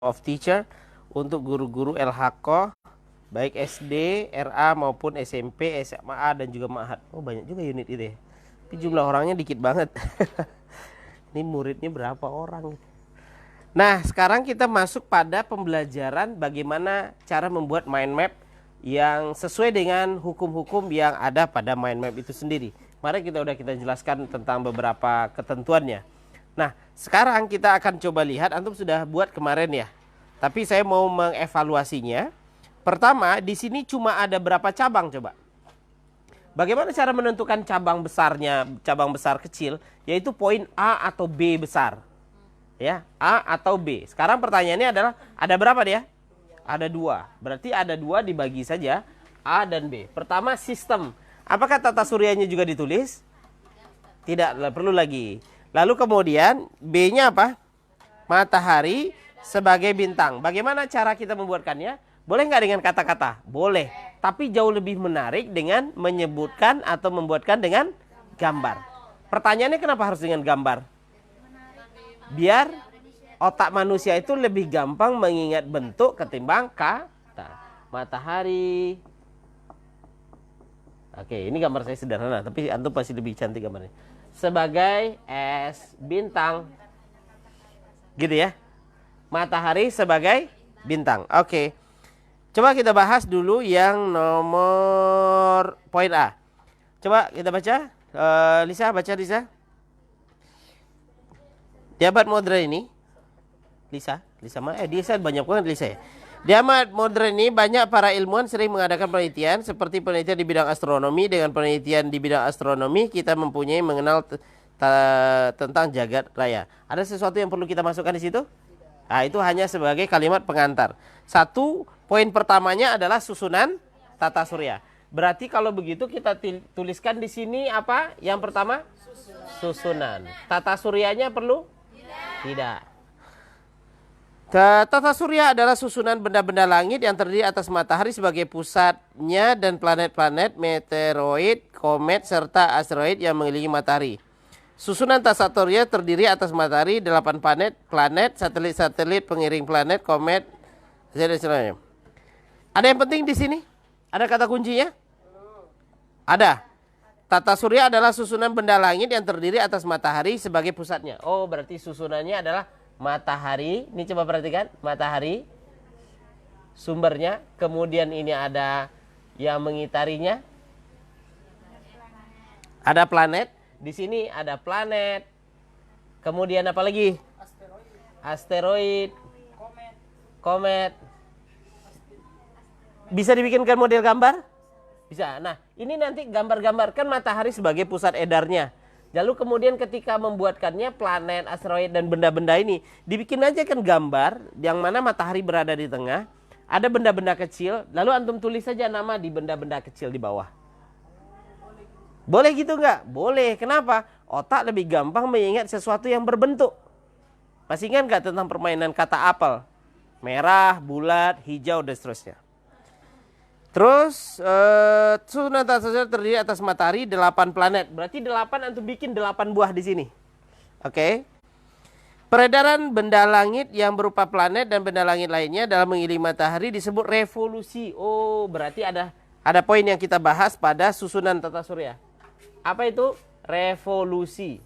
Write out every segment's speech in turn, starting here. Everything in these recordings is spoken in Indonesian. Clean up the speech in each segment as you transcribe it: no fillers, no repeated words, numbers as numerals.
of Teacher untuk guru-guru LHK baik SD, RA maupun SMP, SMA dan juga Ma'had. Oh, banyak juga unit itu ya. Tapi jumlah orangnya dikit banget. Ini muridnya berapa orang? Nah, sekarang kita masuk pada pembelajaran bagaimana cara membuat mind map yang sesuai dengan hukum-hukum yang ada pada mind map itu sendiri. Mari kita jelaskan tentang beberapa ketentuannya. Nah, sekarang kita akan coba lihat, antum sudah buat kemarin ya. Tapi saya mau mengevaluasinya. Pertama, di sini cuma ada berapa cabang coba? Bagaimana cara menentukan cabang besarnya, cabang besar kecil, yaitu poin A atau B besar. Ya, A atau B. Sekarang pertanyaannya adalah ada berapa dia? Ada 2. Berarti ada 2 dibagi saja A dan B. Pertama, sistem. Apakah tata suryanya juga ditulis? Tidak perlu lagi. Lalu kemudian B-nya apa? Matahari sebagai bintang. Bagaimana cara kita membuatkannya? Boleh nggak dengan kata-kata? Boleh. Tapi jauh lebih menarik dengan menyebutkan atau membuatkan dengan gambar. Pertanyaannya kenapa harus dengan gambar? Biar otak manusia itu lebih gampang mengingat bentuk ketimbang kata. Matahari. Oke, ini gambar saya sederhana, tapi antum pasti lebih cantik gambarnya. Sebagai es bintang. Gitu ya. Matahari sebagai bintang. Oke. Coba kita bahas dulu yang nomor poin A. Coba kita baca. Lisa, baca Lisa. Di abad modern ini, Lisa banyak banget Lisa ya. Di abad modern ini banyak para ilmuwan sering mengadakan penelitian seperti penelitian di bidang astronomi. Dengan penelitian di bidang astronomi kita mengenal tentang jagat raya. Ada sesuatu yang perlu kita masukkan di situ? Nah, itu hanya sebagai kalimat pengantar. Satu, poin pertamanya adalah susunan tata surya. Berarti kalau begitu kita tuliskan di sini apa? Yang pertama? Susunan. Tata suryanya perlu? Tidak. Tata surya adalah susunan benda-benda langit yang terdiri atas matahari sebagai pusatnya dan planet-planet, meteoroid, komet, serta asteroid yang mengelilingi matahari. Susunan tata surya terdiri atas matahari, 8 planet, satelit-satelit, pengiring planet, komet, dan sebagainya. Ada yang penting di sini? Ada kata kuncinya? Ada. Tata surya adalah susunan benda langit yang terdiri atas matahari sebagai pusatnya. Oh, berarti susunannya adalah matahari. Ini coba perhatikan, matahari. Sumbernya, kemudian ini ada yang mengitarinya. Ada planet. Di sini ada planet. Kemudian apa lagi? Asteroid. Komet. Bisa dibikinkan model gambar? Bisa. Nah, ini nanti gambar-gambarkan matahari sebagai pusat edarnya. Lalu kemudian ketika membuatkannya planet, asteroid dan benda-benda ini, dibikin aja kan gambar yang mana matahari berada di tengah, ada benda-benda kecil, lalu antum tulis saja nama di benda-benda kecil di bawah. Boleh gitu nggak? Boleh. Kenapa? Otak lebih gampang mengingat sesuatu yang berbentuk. Masih ingat nggak tentang permainan kata apel? Merah, bulat, hijau, dan seterusnya. Terus susunan tata surya terdiri atas matahari, 8 planet. Berarti 8 antum bikin 8 buah di sini. Oke. Peredaran benda langit yang berupa planet dan benda langit lainnya dalam mengelilingi matahari disebut revolusi. Oh, berarti ada poin yang kita bahas pada susunan tata surya. Apa itu? Revolusi.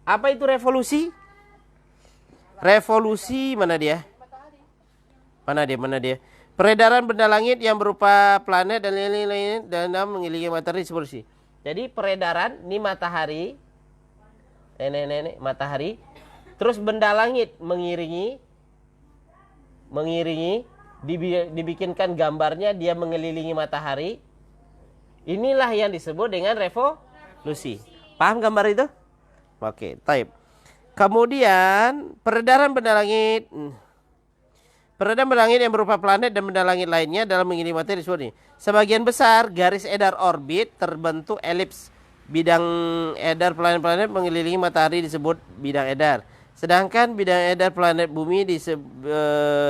Apa itu revolusi? Revolusi mana dia? Mana dia? Peredaran benda langit yang berupa planet dan lain-lain dalam mengelilingi matahari revolusi. Jadi peredaran ini matahari. Matahari. Terus benda langit mengiringi dibikinkan gambarnya dia mengelilingi matahari. Inilah yang disebut dengan revolusi. Paham gambar itu? Oke, type. Kemudian peredaran benda langit yang berupa planet dan benda langit lainnya dalam mengelilingi matahari disebut. Sebagian besar garis edar orbit terbentuk elips. Bidang edar planet-planet mengelilingi matahari disebut bidang edar. Sedangkan bidang edar planet bumi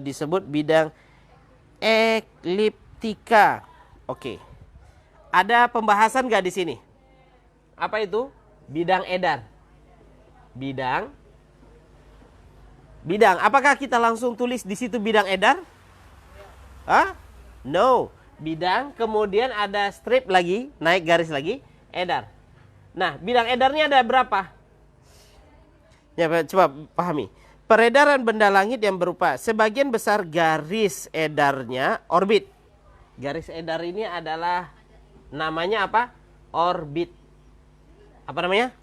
disebut bidang ekliptika. Oke. Ada pembahasan nggak di sini? Apa itu? Bidang edar. Bidang Bidang. Apakah kita langsung tulis di situ bidang edar? Hah? No. Bidang, kemudian ada strip lagi, naik garis lagi, edar. Nah, bidang edarnya ada berapa? Ya, coba pahami. Peredaran benda langit yang berupa sebagian besar garis edarnya orbit. Garis edar ini adalah namanya apa? Orbit. Apa namanya?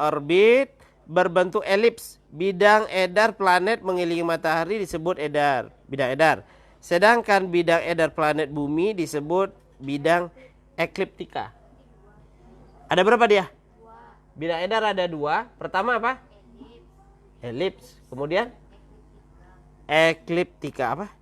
Orbit berbentuk elips. Bidang edar planet mengelilingi matahari disebut edar, bidang edar. Sedangkan bidang edar planet bumi disebut bidang ekliptika. Ada berapa dia? Bidang edar ada 2. Pertama apa? Elips. Kemudian ekliptika apa?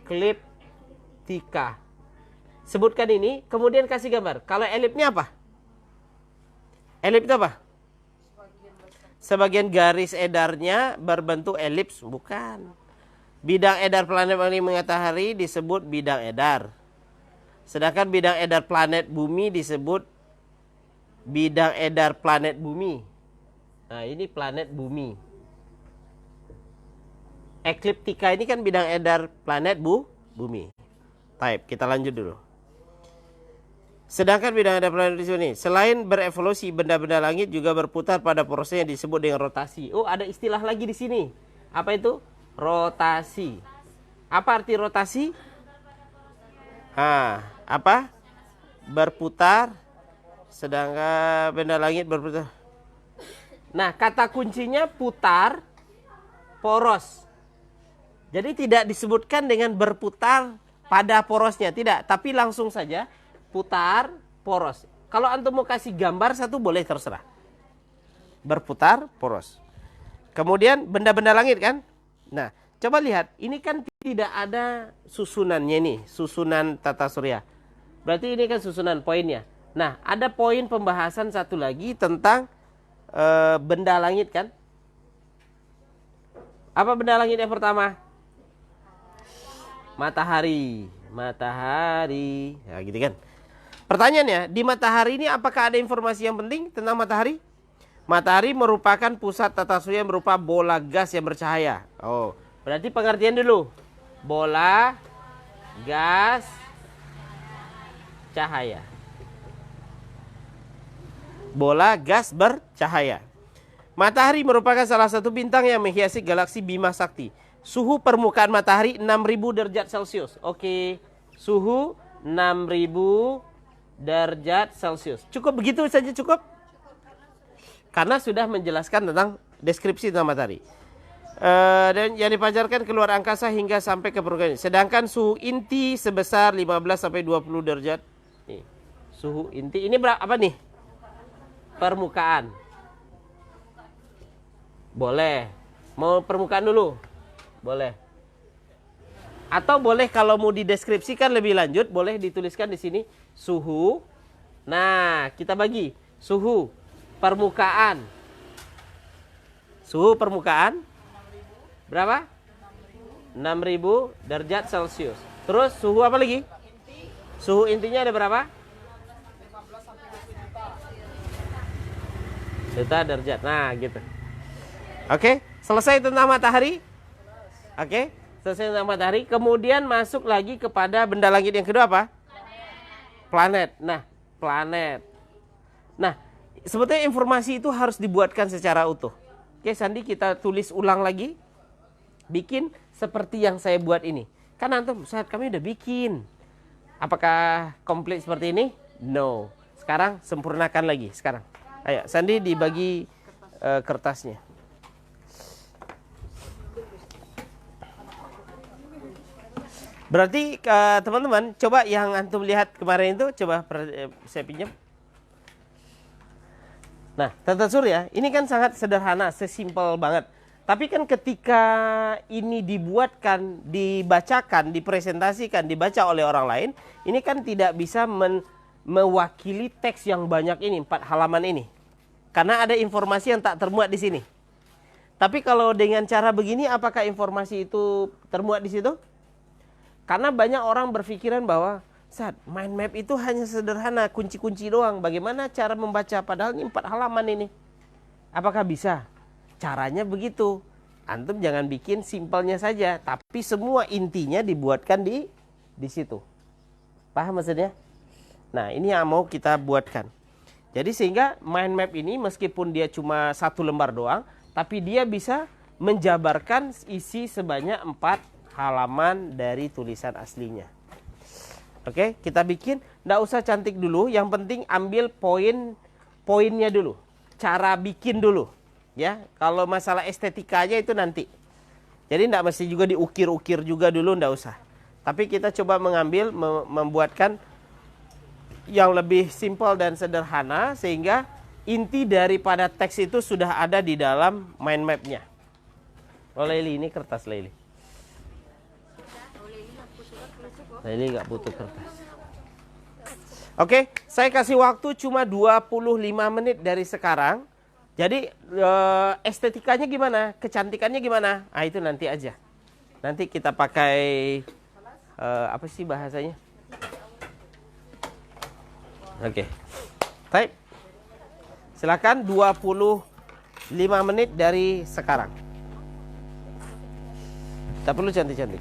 Ekliptika. Sebutkan ini, kemudian kasih gambar. Kalau elipsnya apa? Elips itu apa? Sebagian garis edarnya berbentuk elips, bukan. Bidang edar planet mengelilingi matahari disebut bidang edar. Sedangkan bidang edar planet bumi disebut bidang edar planet bumi. Nah, ini planet bumi. Ekliptika ini kan bidang edar planet bumi. Baik, kita lanjut dulu. Sedangkan bidang edar planet di sini, selain berevolusi, benda-benda langit juga berputar pada proses yang disebut dengan rotasi. Oh, ada istilah lagi di sini. Apa itu? Rotasi. Apa arti rotasi? Apa? Berputar. Sedangkan benda langit berputar. Nah, kata kuncinya putar, poros. Jadi tidak disebutkan dengan berputar pada porosnya, tidak. Tapi langsung saja putar, poros. Kalau antum mau kasih gambar satu boleh, terserah. Berputar, poros. Kemudian benda-benda langit kan? Nah, coba lihat. Ini kan tidak ada susunannya nih. Susunan tata surya. Berarti ini kan susunan poinnya. Nah, ada poin pembahasan satu lagi tentang benda langit kan? Apa benda langit yang pertama? Matahari. Matahari. Ya gitu kan. Pertanyaannya, di matahari ini apakah ada informasi yang penting tentang matahari? Matahari merupakan pusat tata surya yang berupa bola gas yang bercahaya. Oh, berarti pengertian dulu. Bola, gas, cahaya. Bola, gas, bercahaya. Matahari merupakan salah satu bintang yang menghiasi galaksi Bima Sakti. Suhu permukaan matahari 6000 derajat Celcius. Oke, suhu 6000 derajat Celcius. Cukup begitu saja cukup? Karena sudah menjelaskan tentang deskripsi tentang matahari. Dan yang dipancarkan keluar angkasa hingga sampai ke permukaan. Sedangkan suhu inti sebesar 15 sampai 20 derajat. Nih, suhu inti ini berapa nih? Permukaan. Boleh. Mau permukaan dulu? Boleh. Atau boleh kalau mau dideskripsikan lebih lanjut, boleh dituliskan di sini suhu. Nah, kita bagi suhu permukaan. Suhu permukaan berapa? 6000 derajat Celcius. Terus suhu apa lagi? Suhu intinya ada berapa? 15 juta derajat. Nah, gitu. Oke, selesai tentang matahari. Oke, selesai tentang matahari. Kemudian masuk lagi kepada benda langit yang kedua apa? Planet. Nah, planet. Nah, sebetulnya informasi itu harus dibuatkan secara utuh. Oke, Sandi, kita tulis ulang lagi. Bikin seperti yang saya buat ini. Kan antum, saat kami udah bikin. Apakah komplit seperti ini? No. Sekarang sempurnakan lagi. Sekarang. Ayo, Sandi dibagi kertasnya. Berarti teman-teman, coba yang antum lihat kemarin itu, coba saya pinjam. Nah, tata surya ini kan sangat sederhana, sesimpel banget. Tapi kan ketika ini dibuatkan, dibacakan, dipresentasikan, dibaca oleh orang lain, ini kan tidak bisa mewakili teks yang banyak ini, 4 halaman ini. Karena ada informasi yang tak termuat di sini. Tapi kalau dengan cara begini, apakah informasi itu termuat di situ? Karena banyak orang berpikiran bahwa mind map itu hanya sederhana, kunci-kunci doang. Bagaimana cara membaca? Padahal ini 4 halaman ini. Apakah bisa? Caranya begitu. Antum jangan bikin simpelnya saja, tapi semua intinya dibuatkan di situ. Paham maksudnya? Nah, ini yang mau kita buatkan. Jadi sehingga mind map ini meskipun dia cuma 1 lembar doang, tapi dia bisa menjabarkan isi sebanyak 4 halaman dari tulisan aslinya. Oke, kita bikin. Nggak usah cantik dulu, yang penting ambil poin-poinnya dulu. Cara bikin dulu. Ya, kalau masalah estetikanya itu nanti. Jadi nggak mesti juga diukir-ukir juga dulu, nggak usah. Tapi kita coba mengambil, membuatkan yang lebih simpel dan sederhana sehingga inti daripada teks itu sudah ada di dalam mind map-nya. Oh, Leili, ini kertas Leili. Leili nggak butuh kertas. Oke, saya kasih waktu cuma 25 menit dari sekarang. Jadi estetikanya gimana? Kecantikannya gimana? Ah, itu nanti aja. Nanti kita pakai apa sih bahasanya? Oke. Baik. Silakan 25 menit dari sekarang. Tak perlu cantik-cantik.